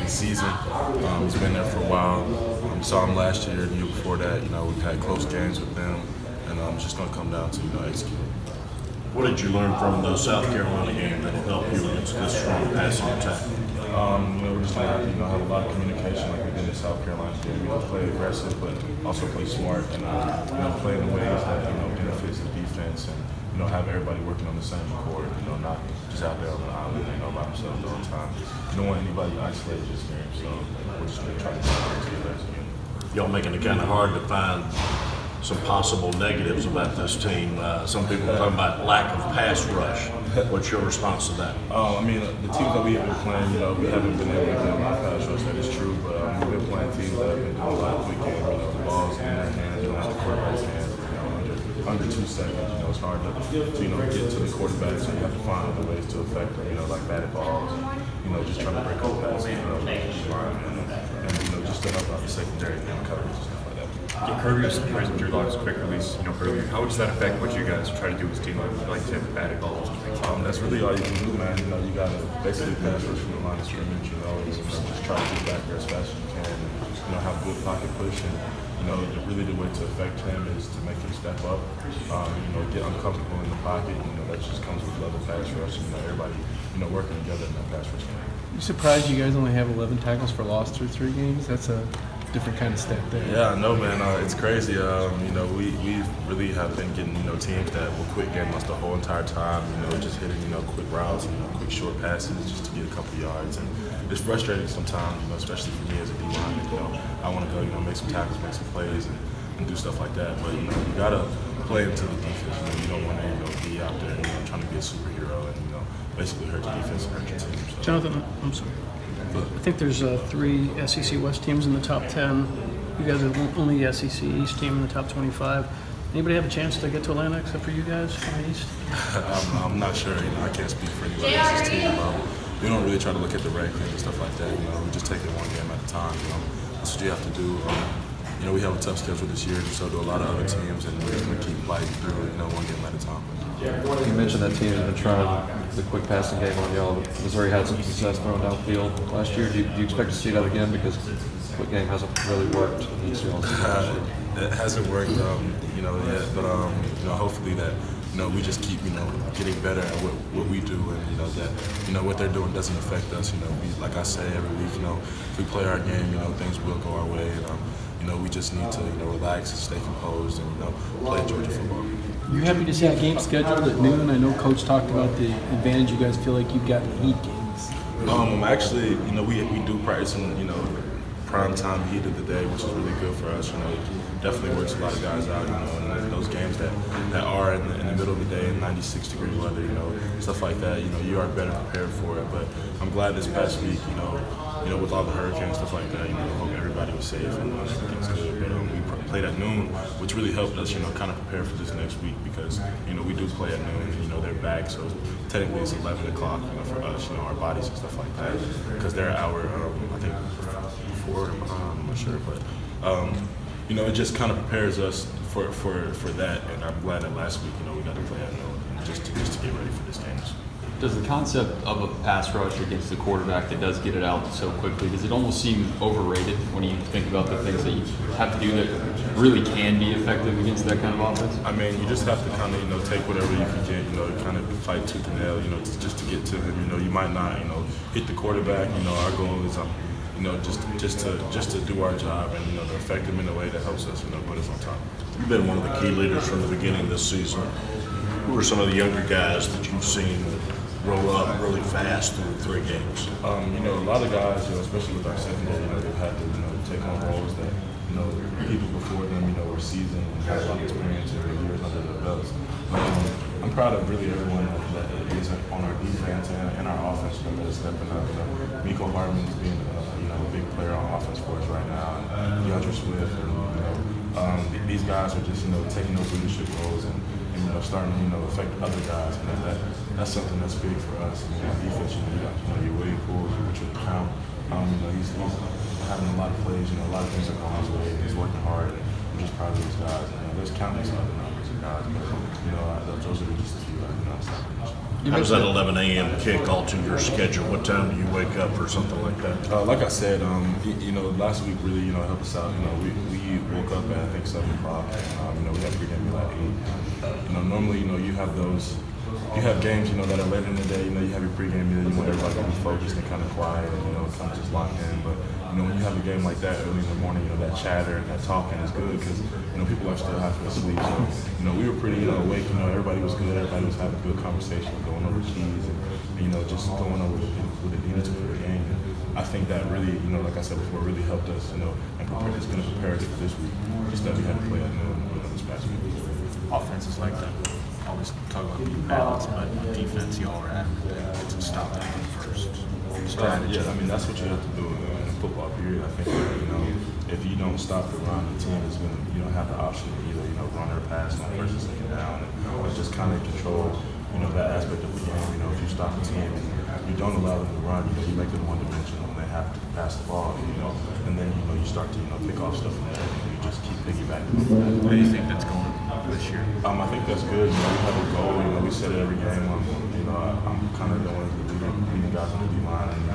his season. He's been there for a while. Saw him last year, the year before that. We've had close games with them, and it's just going to come down to executing. What did you learn from the South Carolina game that will help you against this strong passing attack? We're just going to have a lot of communication like we did in South Carolina game. Play aggressive, but also play smart, and play in the ways that benefits the defense, and have everybody working on the same accord. Not just out there on the island, by themselves all the time. You don't want anybody isolated this game, so we're just going to try to work together as a unit. Y'all making it kind of hard to find some possible negatives about this team. Some people are talking about lack of pass rush. What's your response to that? The teams that we have been playing, we haven't been able to get a lot of pass rush. That is true, but we've been playing teams that have been doing a lot of quick game. The ball's in their hands, out the quarterback's hands. Under 2 seconds, it's hard to get to the quarterback, so you have to find other ways to affect them, like batted balls, just trying to break up passes, and just to help out the secondary and coverage and stuff like that. Yeah, Kirby was surprised with Bulldogs' quick release, earlier. How does that affect what you guys try to do as a team, like to have batted balls? That's really all you can do, man. You got to basically pass rush from the line of scrimmage, just try to get back there as fast as you can, and have good pocket push. And really the way to affect him is to make him step up, get uncomfortable in the pocket. That just comes with level pass rush. Everybody, working together in that pass rush game. You surprised you guys only have 11 tackles for loss through 3 games? That's a different kind of stat there. Yeah, I know, man. It's crazy. We really have been getting, teams that will quick game us the whole entire time. Just hitting, quick routes, quick short passes just to get a couple yards. And it's frustrating sometimes, especially for me as a D-lineman. I want to go, make some tackles, make some plays, and do stuff like that. But you gotta play into the defense. You don't want to be out there, trying to be a superhero and basically hurt the defense and hurt your team. So. Jonathan, I'm sorry. I think there's 3 SEC West teams in the top 10. You guys are the only SEC East team in the top 25. Anybody have a chance to get to Atlanta except for you guys from the East? I'm not sure. I can't speak for anybody else's team. We don't really try to look at the rankings and stuff like that. We just take it one game at a time. That's what you have to do. We have a tough schedule this year, so do a lot of other teams, and we're just going to keep fighting through it, one game at a time. You mentioned that teams have been trying the quick passing game on y'all. Missouri had some success throwing downfield last year. Do you expect to see that again? Because the quick game hasn't really worked against y'all. It hasn't worked, yet, but hopefully that we just keep getting better at what we do, and that what they're doing doesn't affect us. Like I say every week, if we play our game, things will go our way. And, we just need to relax and stay composed and play Georgia football. You happy to see the game scheduled at noon? I know Coach talked about the advantage you guys feel like you've got in heat games. Actually, we do practice in prime time heat of the day, which is really good for us. Definitely works a lot of guys out. And those games that are in the middle of the day in 96-degree weather, stuff like that. You are better prepared for it. But I'm glad this past week, with all the hurricanes, stuff like that, I hope everybody was safe and everything's good. But we played at noon, which really helped us, kind of prepare for this next week because, we do play at noon. They're back, so technically it's 11 o'clock, for us, our bodies and stuff like that, because they're an hour, I think, before. I'm not sure, but. It just kind of prepares us for that, and I'm glad that last week, we got to play at noon just to get ready for this game. Does the concept of a pass rush against the quarterback that does get it out so quickly, does it almost seem overrated when you think about the things that you have to do that really can be effective against that kind of offense? You just have to kind of, take whatever you can get, kind of fight tooth and nail, just to get to him. You might not, hit the quarterback. Our goal is, just to do our job and, to affect him in a way that helps us, put us on top. You've been one of the key leaders from the beginning of this season. Who are some of the younger guys that you've seen grow up really fast through 3 games? A lot of guys, especially with our secondary, they've had to, take on roles that, people before them, were seasoned and had a lot of experience and years under their belts. I'm proud of really everyone that is on our defense and our offense that is stepping up. Miko Hartman's being a big player on offense for us right now, and DeAndre Swift, and these guys are just taking those leadership roles and starting to affect other guys, and that's something that's big for us. On defense, you got your William Poole, Richard Count. He's having a lot of plays. A lot of things are going his way. He's working hard. I'm just proud of these guys. There's countless other numbers of guys, but those are just a few. How does that 11 a.m. kick alter your schedule? What time do you wake up or something like that? Like I said, last week really, helped us out. We woke up at I think 7 o'clock, and we had pregame at 8. Normally, you have those. You have games, that are later in the day. You have your pregame meal. You want everybody to be focused and kind of quiet, and kind of just locked in. But when you have a game like that early in the morning, that chatter and that talking is good because people are still half asleep. So we were pretty awake. Everybody was good. Everybody was having good conversation, going over keys, and just going over what it needed to for the game. And I think that really, like I said before, really helped us, and it's going to prepare us for this week. Just that we had to play at noon this past week. Offense is like that. Always talk about being balanced, but defense, y'all are adamant that to stop that first. Strategy. Yeah, that's what you have to do in a football period. I think if you don't stop the run, the team is going to have the option to either run or pass on first and second down, and just kind of control that aspect of the game. If you stop the team and you don't allow them to run, you make them one-dimensional when they have to pass the ball, and then you start to pick off stuff from there, and you just keep piggybacking. What do you think that's going this year? I think that's good. We have a goal. We set it every game. I'm kind of going to leading guys on the D-line, and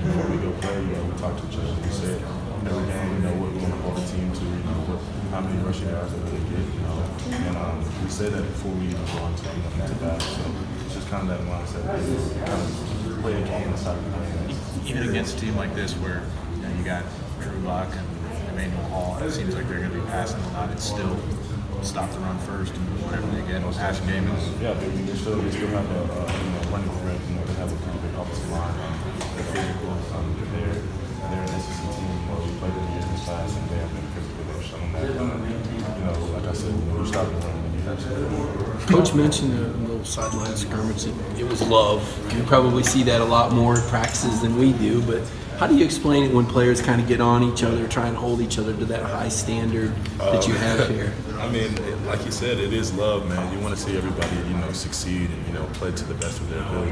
before we go play, we talk to each other. We said every game, what we want to hold the team to, how many rushing yards they're going to get, and we said that before we even go into battle. So it's just kind of that mindset. Kind of play the game inside of the game. Even against a team like this, where you got Drew Lock and Emmanuel Hall, it seems like they're going to be passing a lot. It's still stop the run first and whatever they get. Pass game is. Yeah, they still have a running threat. They have a pretty big offensive line. They're physical. They're an SEC team. We played them years in this class, and they have been physical. They've shown that. Like I said, you stop the run and you have to. Coach mentioned a little sideline scrimmage. It was love. You probably see that a lot more at practices than we do, but how do you explain it when players kind of get on each other, try and hold each other to that high standard that you have here? Like you said, it is love, man. You want to see everybody, succeed and, play to the best of their ability.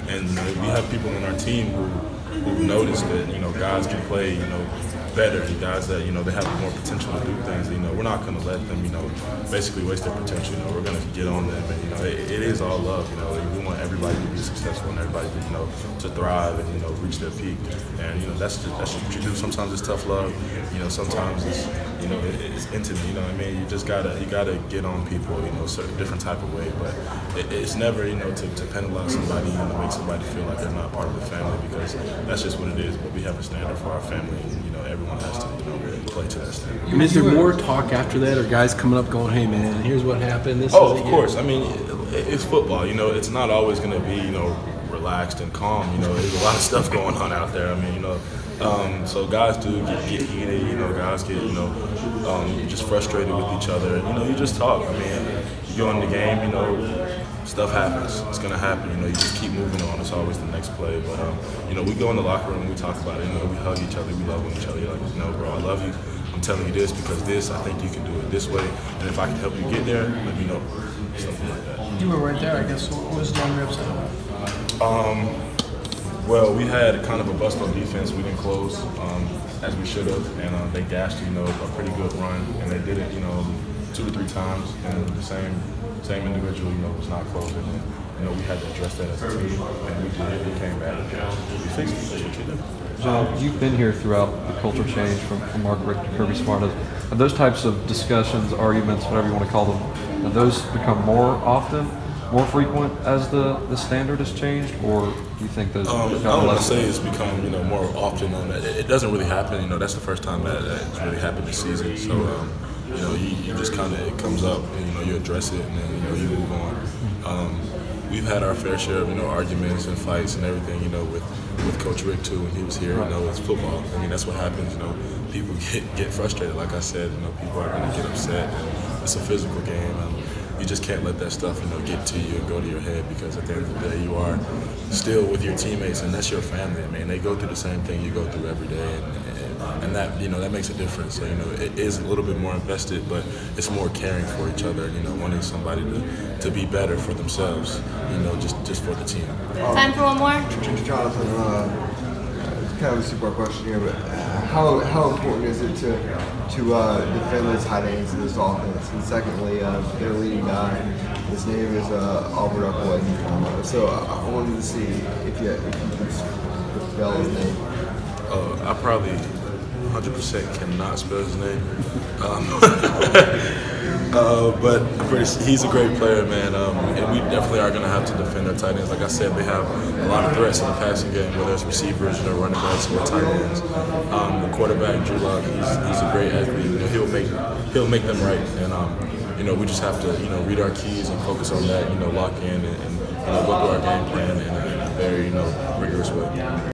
And we have people on our team who notice that, guys can play, better, guys that, they have more potential to do things. We're not going to let them, basically waste their potential. We're going to get on them. And, it is all love, We want everybody to be successful and everybody to, to thrive and, reach their peak. And, that's just what you do. Sometimes it's tough love. Sometimes it's, it's intimate, You just gotta get on people, certain different type of way. But it's never, to penalize somebody, make somebody feel like they're not part of the family, because that's just what it is. But we have a standard for our family, and, everyone has to, play to that standard. And is there more talk after that, or guys coming up going, hey man, here's what happened? Of course. It's football. It's not always going to be, relaxed and calm. There's a lot of stuff going on out there. So guys do get heated. Guys get, just frustrated with each other. You just talk. You go in the game. Stuff happens. It's gonna happen. You just keep moving on. It's always the next play. But we go in the locker room and we talk about it. We hug each other. We love each other. You're like, bro, I love you. I'm telling you this because this. I think you can do it this way. And if I can help you get there, let me know. Something like that. You were right there, I guess. What was John upset about? Well, we had kind of a bust on defense. We didn't close as we should have, and they dashed, a pretty good run, and they did it, 2 to 3 times, and the same individual, was not closing. And, we had to address that as a team, and we did. We came back, and we fixed it. That's what you do. John, you've been here throughout the culture change from Mark Richt to Kirby Smart. Have those types of discussions, arguments, whatever you want to call them, have those become more often, more frequent as the standard has changed, or do you think those? I don't want to say it's become more often. It doesn't really happen. That's the first time that it's really happened this season. So you just kind of, it comes up, and you address it, and then you move on. We've had our fair share of arguments and fights and everything with Coach Rick too when he was here. It's football. That's what happens. People get frustrated. Like I said, people are going to get upset. And it's a physical game. You just can't let that stuff, get to you and go to your head, because at the end of the day, you are still with your teammates, and that's your family. They go through the same thing you go through every day, and that, that makes a difference. So, it is a little bit more invested, but it's more caring for each other, wanting somebody to be better for themselves, just for the team. Time for one more. Jonathan, kind of a super question here, but how important is it to defend the tight ends in this offense? And secondly, their leading guy, his name is Albert Upwood. So I wanted to see if you could spell his name. I probably 100% cannot spell his name. But he's a great player, man. And we definitely are going to have to defend our tight ends. Like I said, they have a lot of threats in the passing game, whether it's receivers, running backs, or tight ends. The quarterback, Drew Lock, he's a great athlete. He'll make them right. And we just have to read our keys and focus on that. Lock in and go through our game plan in a very rigorous way.